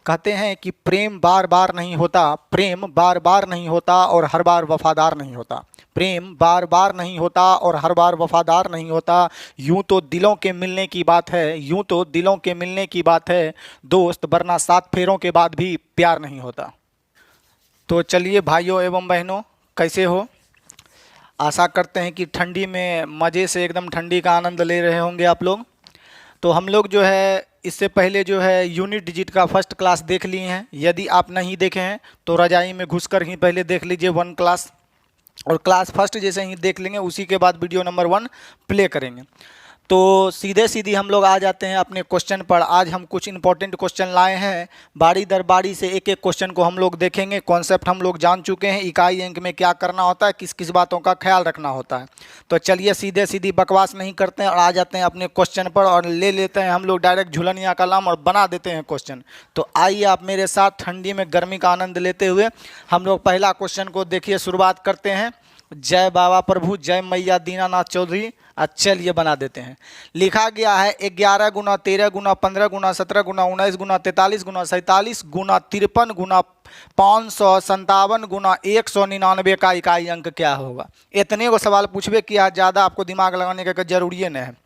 कहते हैं कि प्रेम बार बार नहीं होता, प्रेम बार बार नहीं होता और हर बार वफादार नहीं होता। प्रेम बार बार नहीं होता और हर बार वफादार नहीं होता। यूं तो दिलों के मिलने की बात है, यूं तो दिलों के मिलने की बात है दोस्त, वरना 7 फेरों के बाद भी प्यार नहीं होता। तो चलिए भाइयों एवं बहनों, कैसे हो? आशा करते हैं कि ठंडी में मज़े से एकदम ठंडी का आनंद ले रहे होंगे आप लोग। तो हम लोग जो है इससे पहले जो है यूनिट डिजिट का फर्स्ट क्लास देख लिए हैं। यदि आप नहीं देखे हैं तो रजाई में घुसकर ही पहले देख लीजिए 1 क्लास, और क्लास फर्स्ट जैसे ही देख लेंगे उसी के बाद वीडियो नंबर 1 प्ले करेंगे। तो सीधे सीधी हम लोग आ जाते हैं अपने क्वेश्चन पर। आज हम कुछ इंपॉर्टेंट क्वेश्चन लाए हैं, बारी दर बारी से एक एक क्वेश्चन को हम लोग देखेंगे। कॉन्सेप्ट हम लोग जान चुके हैं, इकाई अंक में क्या करना होता है, किस किस बातों का ख्याल रखना होता है। तो चलिए सीधे सीधी बकवास नहीं करते हैं और आ जाते हैं अपने क्वेश्चन पर, और ले लेते हैं हम लोग डायरेक्ट झुलनिया कलम और बना देते हैं क्वेश्चन। तो आइए आप मेरे साथ ठंडी में गर्मी का आनंद लेते हुए हम लोग पहला क्वेश्चन को देखिए, शुरुआत करते हैं। जय बाबा प्रभु, जय मैया दीनानाथ चौधरी। चलिए बना देते हैं। लिखा गया है 11 गुना 13 गुना 15 गुना 17 गुना 19 गुना 43 गुना 47 गुना 53 गुना 557 गुना 199 का इकाई अंक क्या होगा। इतने को सवाल पूछबे किया, ज़्यादा आपको दिमाग लगाने का जरूरी नहीं है।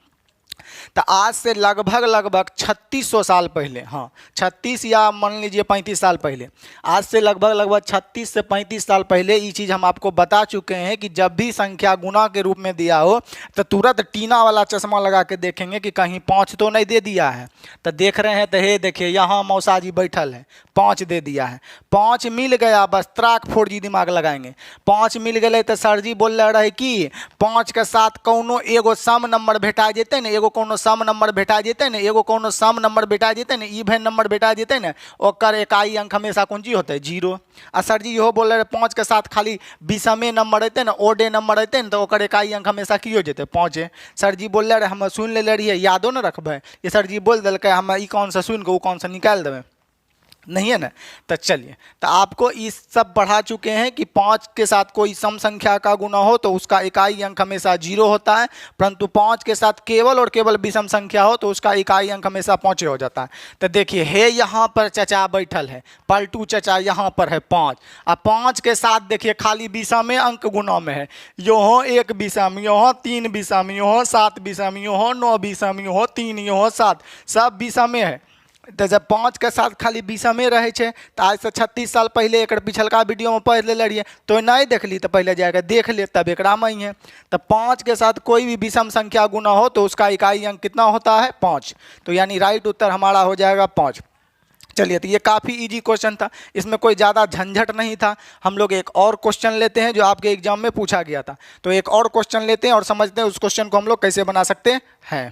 तो आज से लगभग 3600 साल पहले, हाँ 36 या मान लीजिए 35 साल पहले, आज से लगभग 36 से 35 साल पहले ये चीज़ हम आपको बता चुके हैं कि जब भी संख्या गुना के रूप में दिया हो तो तुरंत टीना वाला चश्मा लगा के देखेंगे कि कहीं 5 तो नहीं दे दिया है। तो देख रहे हैं, तो हे देखिए यहाँ मौसा जी बैठल है, 5 दे दिया है। 5 मिल गया, बस त्राक 4G दिमाग लगाएंगे। 5 मिल गए तो सर जी बोल रहे कि 5 के साथ कौनो एगो सम नंबर भेटा जेते ने, एगो कौनो सम नंबर भेटा जेते ने, एगो कौनो सम नंबर भेटा जेते ने, इवन नंबर भेटा जेते ने, ओकर इकाई अंक हमेशा कौन चीज होते है 0। आ सर जी इहो बोल रहे 5 के साथ खाली विषमे नंबर रहते ना, ओडे नंबर रहते ना, तो ओकर इकाई अंक हमेशा की हो जेते 5। सर जी बोल रहे हम सुन ले रहिए, यादो न रखबे, ये सर जी बोल दिल हम ई कौन सा सुन के वो कौन सा निकाल देवे, नहीं है ना। तो चलिए, तो आपको ये सब बढ़ा चुके हैं कि 5 के साथ कोई सम संख्या का गुना हो तो उसका इकाई अंक हमेशा 0 होता है, परंतु 5 के साथ केवल और केवल विषम संख्या हो तो उसका इकाई अंक हमेशा 5 हो जाता है। तो देखिए हे यहाँ पर चचा बैठल है, पलटू चचा यहाँ पर है 5, अब 5 के साथ देखिए खाली विषम अंक गुना में है, यहाँ 1 विषम, यहाँ 3 विषम, यहाँ 7 विषम, यहाँ 9 विषम, यहाँ 3, यहाँ 7, सब विषमे है। तो जब 5 के साथ खाली विषमे रहे छे, तो आज से 36 साल पहले एक पिछलका वीडियो में पढ़ ले रहिए, तो नहीं देख ली तो पहले जाकर देख ले, तब एक में ही है। तो 5 के साथ कोई भी विषम संख्या गुना हो तो उसका इकाई अंक कितना होता है 5। तो यानी राइट उत्तर हमारा हो जाएगा 5। चलिए, तो ये काफ़ी इजी क्वेश्चन था, इसमें कोई ज़्यादा झंझट नहीं था। हम लोग एक और क्वेश्चन लेते हैं जो आपके एग्जाम में पूछा गया था। तो एक और क्वेश्चन लेते हैं और समझते हैं उस क्वेश्चन को हम लोग कैसे बना सकते हैं।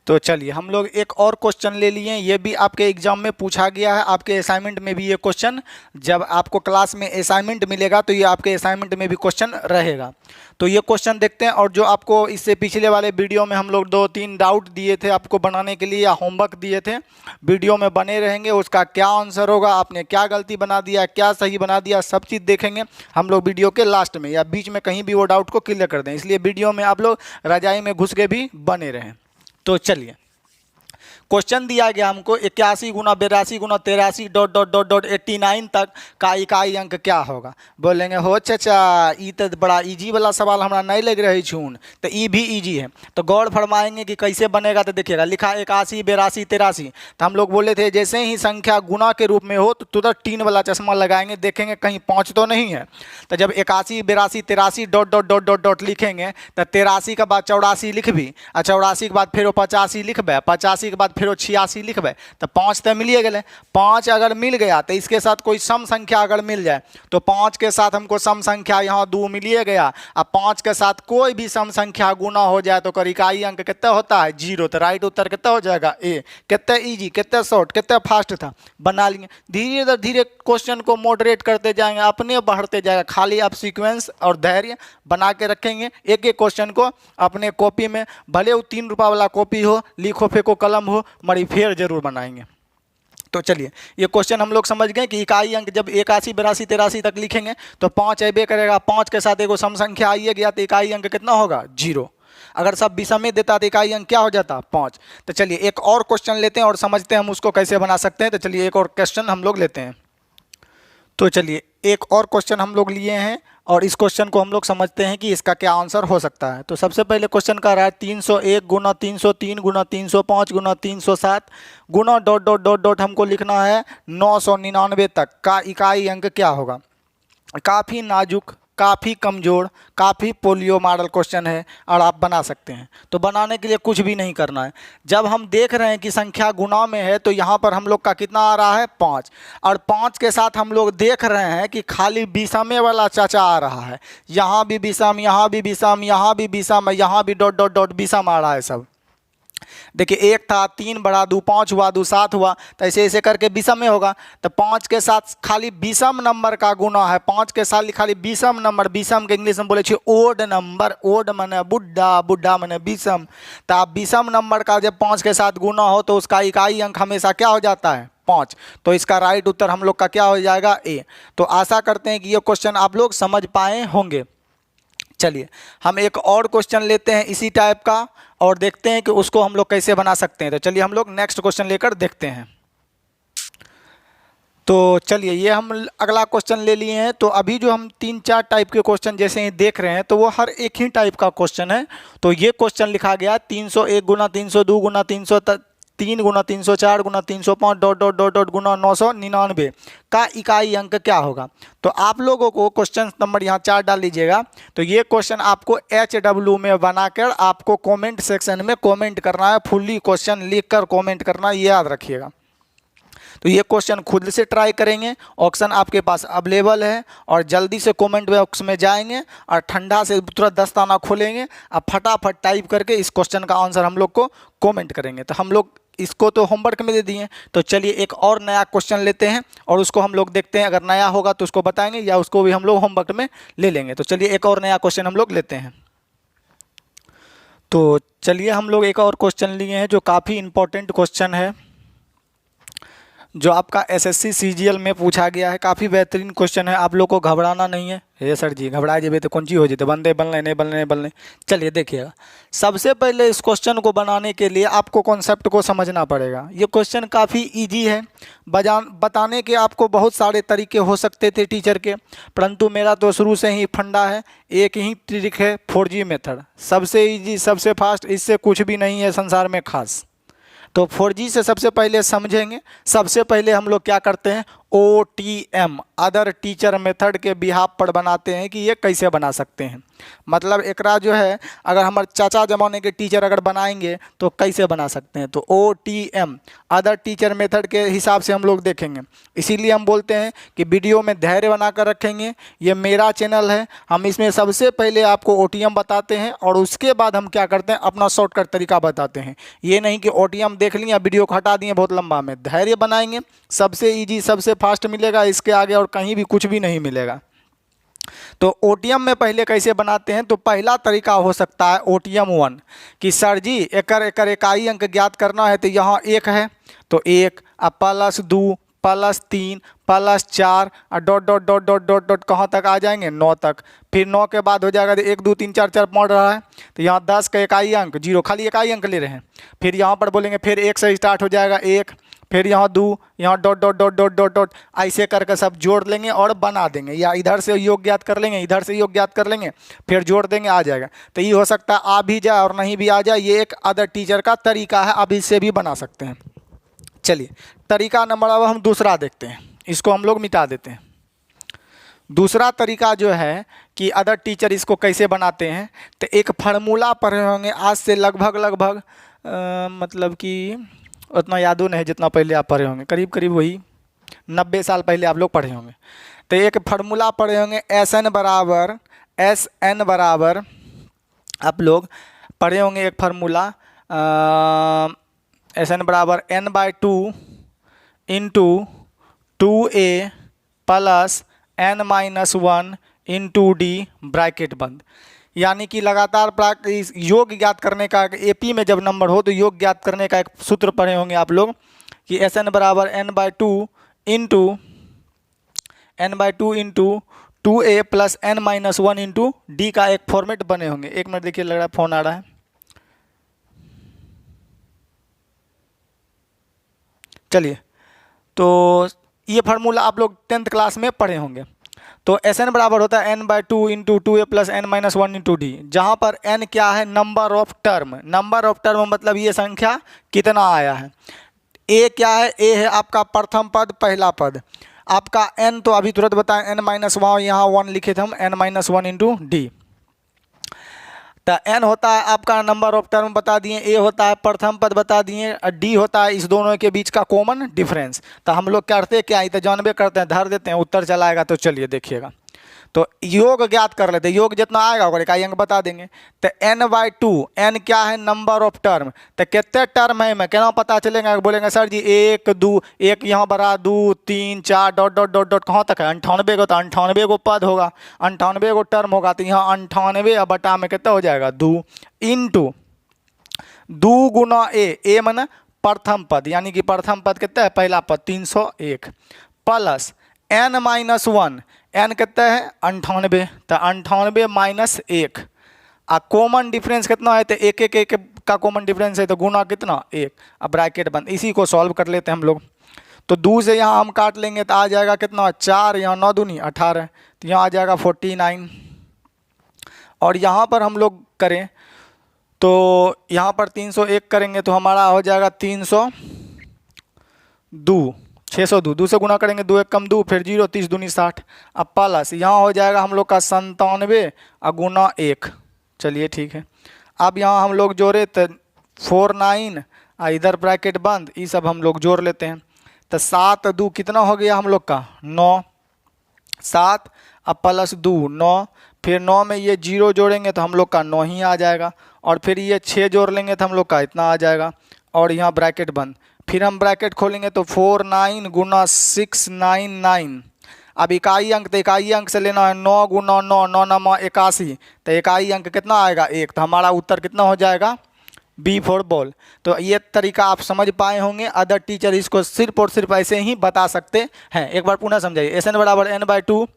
तो चलिए हम लोग एक और क्वेश्चन ले लिए, ये भी आपके एग्जाम में पूछा गया है, आपके असाइनमेंट में भी ये क्वेश्चन, जब आपको क्लास में असाइनमेंट मिलेगा तो ये आपके असाइनमेंट में भी क्वेश्चन रहेगा। तो ये क्वेश्चन देखते हैं, और जो आपको इससे पिछले वाले वीडियो में हम लोग 2-3 डाउट दिए थे आपको बनाने के लिए या होमवर्क दिए थे, वीडियो में बने रहेंगे, उसका क्या आंसर होगा, आपने क्या गलती बना दिया, क्या सही बना दिया, सब चीज़ देखेंगे हम लोग वीडियो के लास्ट में, या बीच में कहीं भी वो डाउट को क्लियर कर दें। इसलिए वीडियो में आप लोग रजाई में घुस के भी बने रहें। तो चलिए, क्वेश्चन दिया गया हमको 81 गुना 82 गुना 83 डॉट डॉट डॉट डॉट 89 तक का इकाई अंक क्या होगा। बोलेंगे हो चाचा ई तो बड़ा इजी वाला सवाल हमारा नहीं लग रही छून, तो ई भी इजी है। तो गौर फरमाएंगे कि कैसे बनेगा। तो देखिएगा लिखा 81 82 83, तो हम लोग बोले थे जैसे ही संख्या गुना के रूप में हो तो तुरंत 3 वाला चश्मा लगाएंगे, देखेंगे कहीं 5 तो नहीं है। तो जब 81 82 83 dot dot dot dot dot लिखेंगे तो 83 के बाद 84 लिखबी, और 84 के बाद फिर 85 लिखबे, 85 के बाद फिर 86 लिखबे, तो 5 तो मिलिए गए। 5 अगर मिल गया तो इसके साथ कोई सम संख्या अगर मिल जाए तो 5 के साथ हमको सम संख्या यहाँ 2 मिलिए गया। अब 5 के साथ कोई भी सम संख्या गुना हो जाए तो कर इकाई अंक कितना होता है 0। तो राइट उत्तर कितना हो जाएगा ए। कितना इजी, कितना शॉर्ट, कितना फास्ट था, बना लेंगे। धीरे धीरे क्वेश्चन को मॉडरेट करते जाएंगे, अपने बढ़ते जाएगा। खाली आप सीक्वेंस और धैर्य बना के रखेंगे, एक एक क्वेश्चन को अपने कॉपी में, भले वो 3 रुपये वाला कॉपी हो, लिखो फेंको कलम हो, मरी फेर जरूर बनाएंगे। तो चलिए ये क्वेश्चन हम लोग समझ गए कि इकाई अंक जब 81 82 83 तक लिखेंगे तो 5 अबे करेगा, 5 के साथ एगो सम संख्या आइए गया तो इकाई अंक कितना होगा 0। अगर सब विषम देता तो इकाई अंक क्या हो जाता 5। तो चलिए एक और क्वेश्चन लेते हैं और समझते हैं हम उसको कैसे बना सकते हैं। तो चलिए एक और क्वेश्चन हम लोग लेते हैं। तो चलिए एक और क्वेश्चन हम लोग लिए हैं और इस क्वेश्चन को हम लोग समझते हैं कि इसका क्या आंसर हो सकता है। तो सबसे पहले क्वेश्चन का रहा है 301 गुना 303 गुना 305 गुना 307 गुना डॉट डॉट डॉट डॉट हमको लिखना है 999 तक का इकाई अंक क्या होगा। काफ़ी नाजुक, काफ़ी कमज़ोर, काफ़ी पोलियो मॉडल क्वेश्चन है और आप बना सकते हैं। तो बनाने के लिए कुछ भी नहीं करना है। जब हम देख रहे हैं कि संख्या गुना में है तो यहाँ पर हम लोग का कितना आ रहा है 5, और 5 के साथ हम लोग देख रहे हैं कि खाली विषम वाला चाचा आ रहा है। यहाँ भी विषम, यहाँ भी विषम, यहाँ भी विषम, यहाँ भी डॉट डॉट डॉट विषम आ रहा है सब। देखिए एक था 3 बढ़ा दूँ 5 हुआ, 2 7 हुआ, तो ऐसे ऐसे करके विषम में होगा। तो 5 के साथ खाली विषम नंबर का गुना है। 5 के साथ खाली विषम नंबर, विषम के इंग्लिश में बोले छे ओड नंबर, ओड मने बुढ़ा, बुढ़ा मने विषम। तो आप विषम नंबर का जब 5 के साथ गुना हो तो उसका इकाई अंक हमेशा क्या हो जाता है 5। तो इसका राइट उत्तर हम लोग का क्या हो जाएगा ए। तो आशा करते हैं कि ये क्वेश्चन आप लोग समझ पाए होंगे। चलिए हम एक और क्वेश्चन लेते हैं इसी टाइप का और देखते हैं कि उसको हम लोग कैसे बना सकते हैं। तो चलिए हम लोग नेक्स्ट क्वेश्चन लेकर देखते हैं। तो चलिए ये हम अगला क्वेश्चन ले लिए हैं। तो अभी जो हम 3-4 टाइप के क्वेश्चन जैसे ही देख रहे हैं तो वो हर एक ही टाइप का क्वेश्चन है। तो ये क्वेश्चन लिखा गया 301 गुना 302 गुना 303 गुना 304 गुना 305 डॉट डॉट डॉट डॉट गुना 999 का इकाई अंक क्या होगा। तो आप लोगों को क्वेश्चन नंबर यहाँ 4 डाल लीजिएगा। तो ये क्वेश्चन आपको HW में बनाकर आपको कमेंट सेक्शन में कमेंट करना है। फुल्ली क्वेश्चन लिखकर कमेंट करना, ये याद रखिएगा। तो ये क्वेश्चन खुद से ट्राई करेंगे, ऑप्शन आपके पास अवेलेबल है, और जल्दी से कमेंट बॉक्स में जाएंगे और ठंडा से तुरंत दस्ताना खोलेंगे और फटाफट टाइप करके इस क्वेश्चन का आंसर हम लोग को कमेंट करेंगे। तो हम लोग इसको तो होमवर्क में दे दिए। तो चलिए एक और नया क्वेश्चन लेते हैं और उसको हम लोग देखते हैं। अगर नया होगा तो उसको बताएंगे या उसको भी हम लोग होमवर्क में ले लेंगे। तो चलिए एक और नया क्वेश्चन हम लोग लेते हैं। तो चलिए हम लोग एक और क्वेश्चन लिए हैं जो काफ़ी इंपॉर्टेंट क्वेश्चन है, जो आपका SSC CGL में पूछा गया है। काफ़ी बेहतरीन क्वेश्चन है, आप लोग को घबराना नहीं है। ये सर जी घबराए जेबे तो कौन चीज़ हो जाते, बनते बनने नहीं बनने नहीं बनने। चलिए देखिएगा, सबसे पहले इस क्वेश्चन को बनाने के लिए आपको कॉन्सेप्ट को समझना पड़ेगा। ये क्वेश्चन काफ़ी इजी है, बताने के आपको बहुत सारे तरीके हो सकते थे टीचर के, परंतु मेरा तो शुरू से ही फंडा है, एक ही ट्रिक है 4G मेथड। सबसे ईजी, सबसे फास्ट, इससे कुछ भी नहीं है संसार में खास। तो 4G से सबसे पहले समझेंगे। सबसे पहले हम लोग क्या करते हैं, OTM अदर टीचर मेथड के बिहाफ पर बनाते हैं कि ये कैसे बना सकते हैं। मतलब एकरा जो है अगर हमारे चाचा जमाने के टीचर अगर बनाएंगे तो कैसे बना सकते हैं। तो OTM अदर टीचर मेथड के हिसाब से हम लोग देखेंगे। इसीलिए हम बोलते हैं कि वीडियो में धैर्य बनाकर रखेंगे। ये मेरा चैनल है, हम इसमें सबसे पहले आपको OTM बताते हैं और उसके बाद हम क्या करते हैं अपना शॉर्टकट तरीका बताते हैं। ये नहीं कि OTM देख लिया वीडियो को हटा दिए बहुत लंबा में। धैर्य बनाएंगे, सबसे ईजी सबसे फास्ट मिलेगा, इसके आगे और कहीं भी कुछ भी नहीं मिलेगा। तो OTM में पहले कैसे बनाते हैं, तो पहला तरीका हो सकता है OTM 1 कि सर जी एकर इकाई अंक ज्ञात करना है। तो यहाँ 1 है तो 1 प्लस 2 प्लस 3 प्लस 4 और dot dot dot dot dot dot कहाँ तक आ जाएंगे 9 तक। फिर 9 के बाद हो जाएगा 1 2 3 4 4 पढ़ रहा है तो यहाँ 10 का इकाई अंक 0, खाली इकाई अंक ले रहे हैं। फिर यहाँ पर बोलेंगे फिर 1 से स्टार्ट हो जाएगा 1, फिर यहाँ 2, यहाँ dot dot dot dot dot dot, ऐसे करके सब जोड़ लेंगे और बना देंगे। या इधर से योग ज्ञात कर लेंगे, इधर से योग ज्ञात कर लेंगे, फिर जोड़ देंगे, आ जाएगा। तो ये हो सकता है आ भी जाए और नहीं भी आ जाए, ये एक अदर टीचर का तरीका है, आप इससे भी बना सकते हैं। चलिए तरीका नंबर अब हम दूसरा देखते हैं, इसको हम लोग मिटा देते हैं। दूसरा तरीका जो है कि अदर टीचर इसको कैसे बनाते हैं, तो एक फार्मूला पढ़े होंगे आज से लगभग मतलब कि उतना यादों नहीं जितना पहले आप पढ़े होंगे, करीब करीब वही 90 साल पहले आप लोग पढ़े होंगे। तो एक फार्मूला पढ़े होंगे SN बराबर आप लोग पढ़े होंगे एक फार्मूला SN बराबर n/2 into 2a plus n-1 into d bracket बंद। यानी कि लगातार योग ज्ञात करने का, AP में जब नंबर हो तो योग ज्ञात करने का एक सूत्र पढ़े होंगे आप लोग कि SN बराबर n/2 into 2a plus n minus 1 into D का एक फॉर्मेट बने होंगे। एक मिनट देखिए, लग रहा है फोन आ रहा है। चलिए, तो ये फार्मूला आप लोग 10th क्लास में पढ़े होंगे। तो एस एन बराबर होता है n by 2 into 2a plus n minus 1 into D, जहाँ पर n क्या है, number of term. Number of term मतलब ये संख्या कितना आया है। a क्या है, a है आपका प्रथम पद, पहला पद। आपका n तो अभी तुरंत बताएं, n माइनस वहाँ यहाँ 1 लिखे थे हम, n माइनस 1 इंटू डी। तो n होता है आपका नंबर ऑफ टर्म बता दिए, a होता है प्रथम पद बता दिए, और d होता है इस दोनों के बीच का कॉमन डिफरेंस। तो हम लोग करते क्या, तो जानबे करते हैं, धर देते हैं, उत्तर चला आएगा। तो चलिए देखिएगा, तो योग ज्ञात कर लेते हैं। योग जितना आएगा ओकर इकाई अंक बता देंगे। तो n बाई 2, n क्या है, नंबर ऑफ टर्म। तो कितने टर्म है, मैं केना पता चलेगा, बोलेंगे सर जी 1 2, एक यहाँ बड़ा 2 3 4 डॉट डॉट डॉट डॉट कहाँ तक है, 98 को। तो 98 को पद होगा, 98 को टर्म होगा। तो यहाँ 98 बटा में कितना हो जाएगा, 2 इंटू 2 गुना ए माने प्रथम पद, यानी कि प्रथम पद कितना है, पहला पद 301, प्लस n माइनस 1, n कितना है 98। तो 98 माइनस 1, आ कॉमन डिफरेंस कितना है, तो एक एक एक का कॉमन डिफरेंस है, तो गुना कितना 1। अब ब्रैकेट बंद। इसी को सॉल्व कर लेते हैं हम लोग। तो 2 से यहाँ हम काट लेंगे तो आ जाएगा कितना, 4, यहाँ 9 दूनी 18, तो यहाँ आ जाएगा 49। और यहाँ पर हम लोग करें तो यहाँ पर 301 करेंगे तो हमारा हो जाएगा 302, 602। 2 से गुना करेंगे, 2 1 कम 2, फिर 0, 30 दूनी 60। अब प्लस यहाँ हो जाएगा हम लोग का 97 और गुना 1। चलिए ठीक है। अब यहाँ हम लोग जोड़े तो 49, इधर ब्रैकेट बंद, ये सब हम लोग जोड़ लेते हैं। तो 7 2 कितना हो गया हम लोग का, 9, 7 अब प्लस 2 9, फिर 9 में ये 0 जोड़ेंगे तो हम लोग का 9 ही आ जाएगा। और फिर ये 6 जोड़ लेंगे तो हम लोग का इतना आ जाएगा। और यहाँ ब्रैकेट बंद, फिर हम ब्रैकेट खोलेंगे तो 49 गुना 699। अब इकाई अंक, तो इकाई अंक से लेना है 9 गुना 9, 9 9 81। तो इकाई अंक कितना आएगा, 1। तो हमारा उत्तर कितना हो जाएगा, बी फॉर बॉल। तो ये तरीका आप समझ पाए होंगे। अदर टीचर इसको सिर्फ और सिर्फ ऐसे ही बता सकते हैं। एक बार पुनः समझाइए। एस एन बराबर n by 2,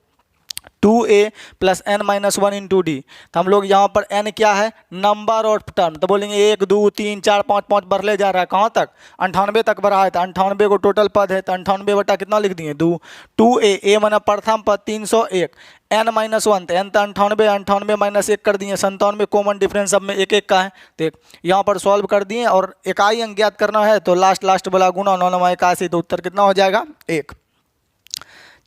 2a plus n minus 1 into D. तो हम लोग यहाँ पर n क्या है, नंबर ऑफ टर्म। तो बोलेंगे 1 2 3 4 5 5 बढ़ले जा रहा है, कहाँ तक, 98 तक बढ़ा है। तो 98 को टोटल पद है, तो 98 बटा कितना लिख दिए, 2। 2a माना प्रथम पद 301, n माइनस 1, तो n तो 98, 98 माइनस 1 कर दिए 97, कॉमन डिफरेंस सब में एक एक का है। तो यहाँ पर सॉल्व कर दिए। और इकाई अंक ज्ञात करना है तो लास्ट वाला गुना 9 9 81, तो उत्तर कितना हो जाएगा, 1।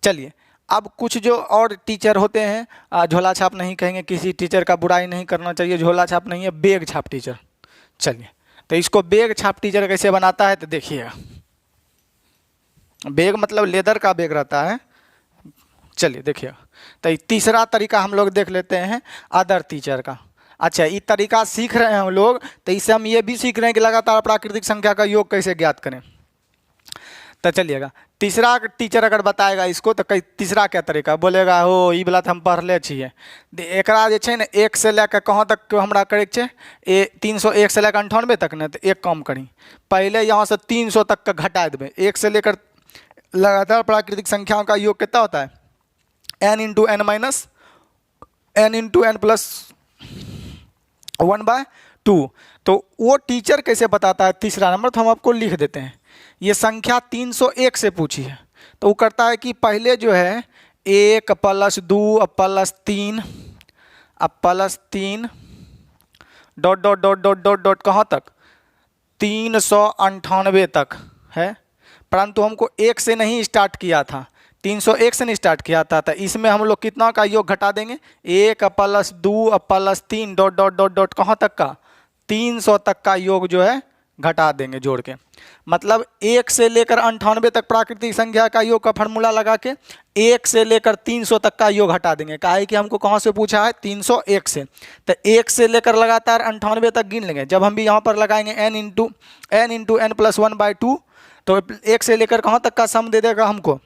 चलिए, अब कुछ जो और टीचर होते हैं, झोला छाप नहीं कहेंगे, किसी टीचर का बुराई नहीं करना चाहिए, झोला छाप नहीं है, बेग छाप टीचर। चलिए, तो इसको बेग छाप टीचर कैसे बनाता है तो देखिएगा। बेग मतलब लेदर का बेग रहता है। चलिए देखिएगा। तो तीसरा तरीका हम लोग देख लेते हैं अदर टीचर का। अच्छा, ये तरीका सीख रहे हैं हम लोग, तो इससे हम ये भी सीख रहे हैं कि लगातार प्राकृतिक संख्या का योग कैसे ज्ञात करें। तो चलिएगा, तीसरा टीचर अगर बताएगा इसको तो तीसरा क्या तरीका बोलेगा, हो ये वाला तो हम पढ़ले छिए। एकरा जे छै ने 1 से लेकर कहाँ तक हमरा करे, 301 से लेकर 98 तक ने, तो एक काम करी, पहले यहाँ से 300 तक का घटा देवे। 1 से लेकर लगातार प्राकृतिक संख्याओं का योग कितना होता है, n into n minus n into n plus 1/2। तो वो टीचर कैसे बताता है तीसरा नंबर, तो हम आपको लिख देते हैं। ये संख्या 301 से पूछी है, तो वो करता है कि पहले जो है 1 plus 2 plus 3 plus 3 dot dot dot dot dot dot कहाँ तक, 398 तक है। परंतु हमको 1 से नहीं स्टार्ट किया था, 301 से नहीं स्टार्ट किया था। तो इसमें हम लोग कितना का योग घटा देंगे, 1 plus 2 plus 3 dot dot dot dot कहाँ तक का, 300 तक का योग जो है घटा देंगे जोड़ के। मतलब 1 से लेकर 98 तक प्राकृतिक संख्या का योग का फार्मूला लगा के 1 से लेकर 300 तक का योग हटा देंगे। कहा है कि हमको कहाँ से पूछा है, 301 से। तो 1 से लेकर लगातार 98 तक गिन लेंगे। जब हम भी यहाँ पर लगाएंगे n इंटू n प्लस 1/2, तो 1 से लेकर कहाँ तक का सम दे देगा हमको,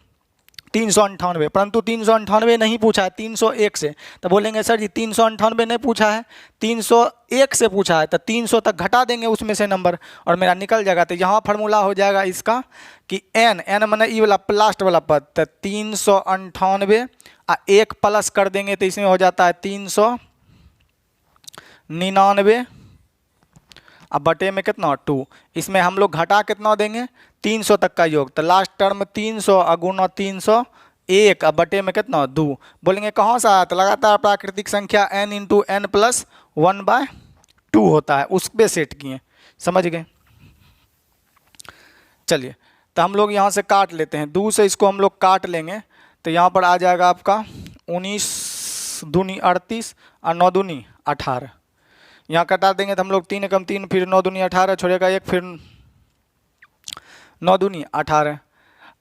398। परंतु 398 नहीं पूछा है, 301 से। तो बोलेंगे सर जी 398 नहीं पूछा है, 301 से पूछा है, तो 300 तक घटा देंगे उसमें से नंबर और मेरा निकल जाएगा। तो यहाँ फार्मूला हो जाएगा इसका कि n माने ई वाला लास्ट वाला पद, तो 398 एक प्लस कर देंगे तो इसमें हो जाता है 399, अब बटे में कितना 2, इसमें हम लोग घटा कितना देंगे 300 तक का योग, तो लास्ट टर्म 300 अगुना 301, अब बटे में कितना 2। बोलेंगे कहाँ से आया, तो लगातार प्राकृतिक संख्या n इंटू एन प्लस 1/2 होता है, उस पर सेट किए, समझ गए। चलिए तो हम लोग यहाँ से काट लेते हैं, 2 से इसको हम लोग काट लेंगे तो यहाँ पर आ जाएगा आपका 19 दूनी 38 और 9 दूनी 18, यहाँ कटा देंगे तो हम लोग 3 एकम 3, फिर 9 दूनी 18 छोड़ेगा 1, फिर 9 दूनी 18,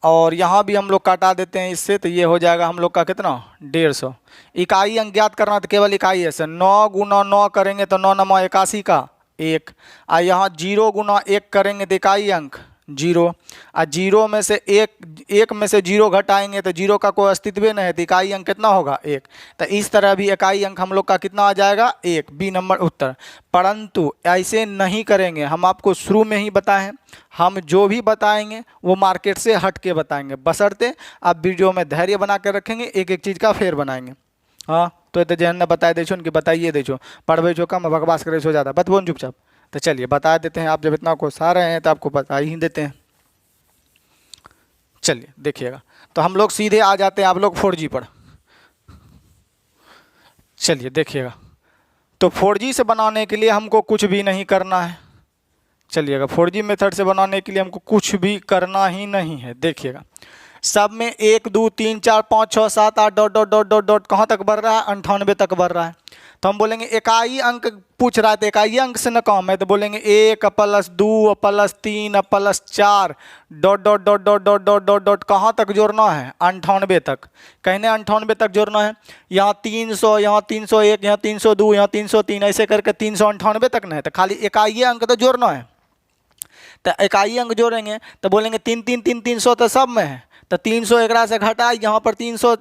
और यहाँ भी हम लोग काटा देते हैं इससे, तो ये हो जाएगा हम लोग का कितना 150। इकाई अंक ज्ञात करना तो केवल इकाई है, 9 गुना 9 करेंगे तो 9 9 81 का 1, और यहाँ 0 गुना 1 करेंगे तो इकाई अंक 0, और 0 में से 1 में से 0 घटाएंगे तो 0 का कोई अस्तित्व नहीं है, तो इकाई अंक कितना होगा 1। तो इस तरह भी इकाई अंक हम लोग का कितना आ जाएगा 1, बी नंबर उत्तर। परंतु ऐसे नहीं करेंगे, हम आपको शुरू में ही बताएं, हम जो भी बताएंगे वो मार्केट से हट के बताएंगे, बशर्ते आप वीडियो में धैर्य बना कर रखेंगे, एक एक चीज़ का फेर बनाएंगे। हाँ तो जहन ने बताए दे उनकी बताइए दे पढ़वे जो कम बकवास करे सो ज़्यादा बतबोन चुपचाप। तो चलिए बता देते हैं, आप जब इतना कुछ आ रहे हैं तो आपको बता ही देते हैं। चलिए देखिएगा, तो हम लोग सीधे आ जाते हैं आप लोग 4G पर। चलिए देखिएगा, तो 4G से बनाने के लिए हमको कुछ भी नहीं करना है। चलिएगा 4G मेथड से बनाने के लिए हमको कुछ भी करना ही नहीं है। देखिएगा सब में 1 2 3 4 5 6 7 8 dot dot dot dot dot कहाँ तक बढ़ रहा है 98 तक बढ़ रहा है। तो हम बोलेंगे इकाई अंक पूछ रहा है तो इकाई अंक से न कम है, तो बोलेंगे 1 plus 2 plus 3 plus 4 dot dot dot dot dot dot dot dot कहाँ तक जोड़ना है 98 तक, कहने 98 तक जोड़ना है। यहाँ 300, यहाँ 301, यहाँ 302, यहाँ 303, ऐसे करके 398 तक नहीं है, तो खाली इकाई अंक तो जोड़ना है। तो इकाई अंक जोड़ेंगे तो बोलेंगे 3 3 3 300 तो सब में है, तो 300 एक से घटाए, यहाँ पर 300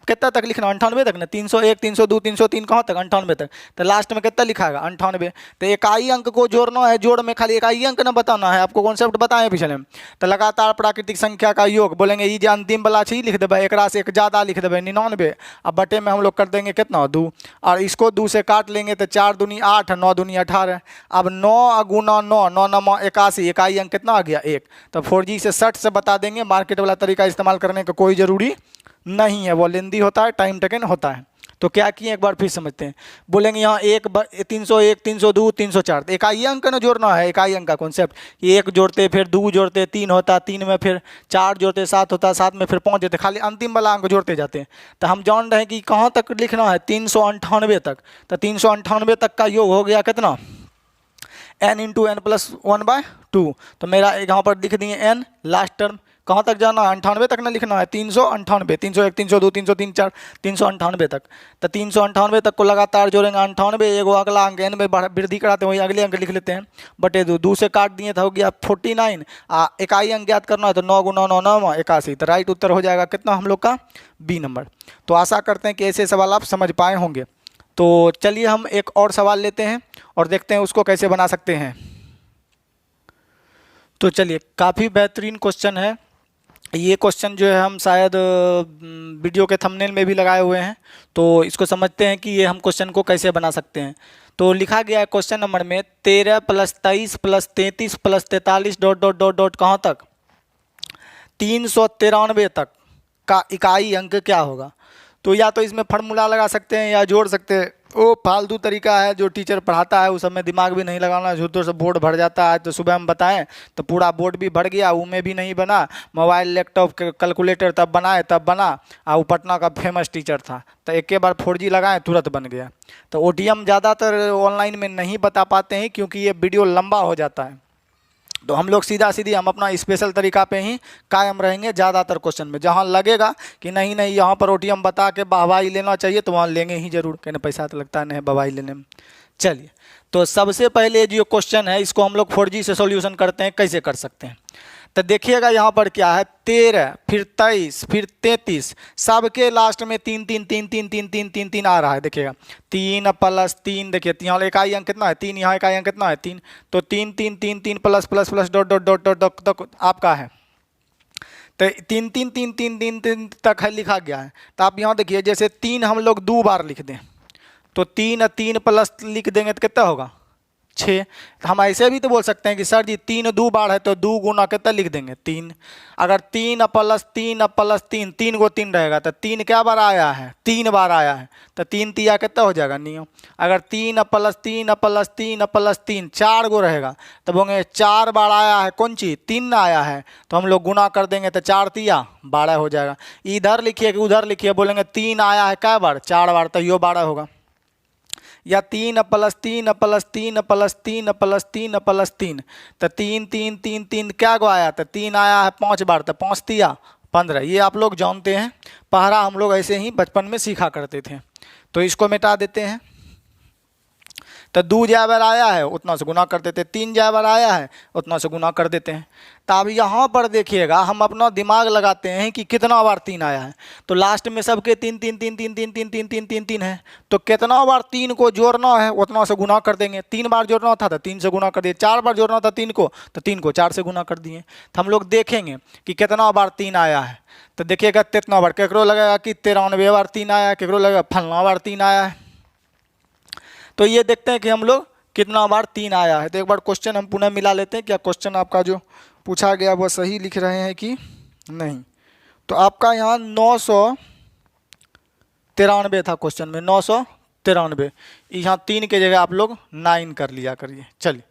कितना तक लिखना 98 तक ना, 301 302 303 कहाँ तक 98 तक, तो लास्ट में कितना लिखाएगा 98। तो इकाई अंक को जोड़ना है, जोड़ में खाली इकाई अंक ना बताना है, आपको कॉन्सेप्ट बताएं पिछले में। तो लगातार प्राकृतिक संख्या का योग बोलेंगे ये जो अंतिम वाला चीज लिख देवे, एक से एक ज़्यादा लिख देवे 99, अब बटे में हम लोग कर देंगे कितना 2, और इसको 2 से काट लेंगे तो 4 दूनी 8 9 दूनी 18, अब 9 गुना 9 9 9 81, इकाई अंक कितना आ गया 1। तो 4G से 60 से बता देंगे, मार्केट वाला तरीका इस्तेमाल करने का कोई ज़रूरी नहीं है, वो लेंदी होता है, टाइम टेकन होता है। तो क्या किए एक बार फिर समझते हैं, बोलेंगे यहाँ 301 302 304, तो इकाई अंक ना जोड़ना है, इकाई अंक का कॉन्सेप्ट, 1 जोड़ते फिर 2 जोड़ते 3 होता, 3 में फिर 4 जोड़ते 7 होता, 7 में फिर 5 जोड़ते, खाली अंतिम वाला अंक जोड़ते जाते हैं। तो हम जान रहे हैं कि कहाँ तक लिखना है 398 तक, तो 398 तक का योग हो गया कितना n इंटू एन प्लस 1/2। तो मेरा यहाँ पर लिख दिए n, लास्ट टर्म कहाँ तक जाना है 98 तक ना लिखना है, 398, 301 302 303 4 398 तक। तो 398 तक को लगातार जोड़ेंगे 98, एगो अगला अंक n में वृद्धि कराते हैं, वही अगले अंक लिख लेते हैं, बटे 2 से काट दिए तो हो गया 49, इकाई अंक ज्ञात करना है तो 9 गुना 9 9 81, तो राइट उत्तर हो जाएगा कितना हम लोग का बी नंबर। तो आशा करते हैं कि ऐसे सवाल आप समझ पाए होंगे। तो चलिए हम एक और सवाल लेते हैं और देखते हैं उसको कैसे बना सकते हैं। तो चलिए काफ़ी बेहतरीन क्वेश्चन है ये क्वेश्चन, जो है हम शायद वीडियो के थंबनेल में भी लगाए हुए हैं, तो इसको समझते हैं कि ये हम क्वेश्चन को कैसे बना सकते हैं। तो लिखा गया है क्वेश्चन नंबर में 13 + 23 + 33 + 43 डॉट डॉट डॉट डॉट कहाँ तक 393 तक का इकाई अंक क्या होगा। तो या तो इसमें फार्मूला लगा सकते हैं या जोड़ सकते हैं, वो फालतू तरीका है जो टीचर पढ़ाता है, उस समय दिमाग भी नहीं लगाना, झूठों से बोर्ड भर जाता है। तो सुबह हम बताएं तो पूरा बोर्ड भी भर गया, वो में भी नहीं बना, मोबाइल लैपटॉप कैलकुलेटर तब बनाए तब बना, वो पटना का फेमस टीचर था, तो एक बार 4G लगाएं तुरंत बन गया। तो OTM ज़्यादातर ऑनलाइन में नहीं बता पाते हैं क्योंकि ये वीडियो लंबा हो जाता है, तो हम लोग सीधा सीधी हम अपना स्पेशल तरीका पे ही कायम रहेंगे ज़्यादातर क्वेश्चन में। जहाँ लगेगा कि नहीं नहीं यहाँ पर OTM बता के वाहवाही लेना चाहिए तो वहाँ लेंगे ही जरूर, कहने पैसा तो लगता नहीं है वाहवाही लेने में। चलिए तो सबसे पहले जो क्वेश्चन है इसको हम लोग 4G से सॉल्यूशन करते हैं, कैसे कर सकते हैं। तो देखिएगा यहाँ पर क्या है 13 फिर 23 फिर 33, सबके लास्ट में 3 3 3 3 3 3 3 3 आ रहा है। देखिएगा 3 + 3, देखिए यहाँ इकाई अंक कितना है 3, यहाँ इकाई अंक कितना है 3, तो 3 3 3 3 plus plus plus dot dot dot dot dot आपका है तो तीन तीन तीन तीन तीन तीन तक है लिखा गया है। तो आप यहाँ देखिए, जैसे 3 हम लोग 2 बार लिख दें तो 3 3 प्लस लिख देंगे तो कितना होगा 6। तो हम ऐसे भी तो बोल सकते हैं कि सर जी 3 2 बार है तो 2 गुना कितना लिख देंगे 3। अगर 3 प्लस 3 प्लस 3, 3 को 3 रहेगा तो 3 क्या बार आया है 3 बार आया है, तो 3 तिया कितना हो जाएगा नियम। अगर 3 प्लस 3 प्लस 3 प्लस 3 4 गो रहेगा तो बोलेंगे 4 बार आया है कौन चीज़ 3 आया है, तो हम लोग गुना कर देंगे तो 4 तिया 12 हो जाएगा। इधर लिखिए कि उधर लिखिए, बोलेंगे 3 आया है क्या बार 4 बार, तो यो 12 होगा। या 3 plus 3 plus 3 plus 3 plus 3 plus 3, तो 3 3 3 3 क्या गो आया, तो 3 आया है 5 बार, तो 5 तिया 15। ये आप लोग जानते हैं, पहरा हम लोग ऐसे ही बचपन में सीखा करते थे। तो इसको मिटा देते हैं, तो 2 जय बार आया है उतना से गुना कर देते हैं, 3 जय बार आया है उतना से गुना कर देते हैं। तो अब यहाँ पर देखिएगा हम अपना दिमाग लगाते हैं कि कितना बार 3 आया है, तो लास्ट में सबके 3 3 3 3 3 3 3 3 3 3 है, तो कितना बार 3 को जोड़ना है उतना से गुना कर देंगे। 3 बार जोड़ना था तो 3 से गुना कर दिए, 4 बार जोड़ना था 3 को तो 3 को 4 से गुना कर दिए। तो हम लोग देखेंगे कि कितना बार 3 आया है, तो देखिएगा कितना बार, केकरो लगेगा कि 93 बार 3 आया है, केकरो लगेगा फलना बार 3 आया है। तो ये देखते हैं कि हम लोग कितना बार 3 आया है। तो एक बार क्वेश्चन हम पुनः मिला लेते हैं, क्या क्वेश्चन आपका जो पूछा गया वो सही लिख रहे हैं कि नहीं। तो आपका यहाँ 993 था क्वेश्चन में, 993, यहाँ 3 के जगह आप लोग 9 कर लिया करिए। चलिए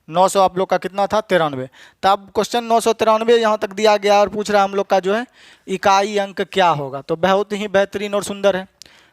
900 आप लोग का कितना था 93। तो अब क्वेश्चन 993 यहाँ तक दिया गया और पूछ रहा है हम लोग का जो है इकाई अंक क्या होगा। तो बहुत ही बेहतरीन और सुंदर है।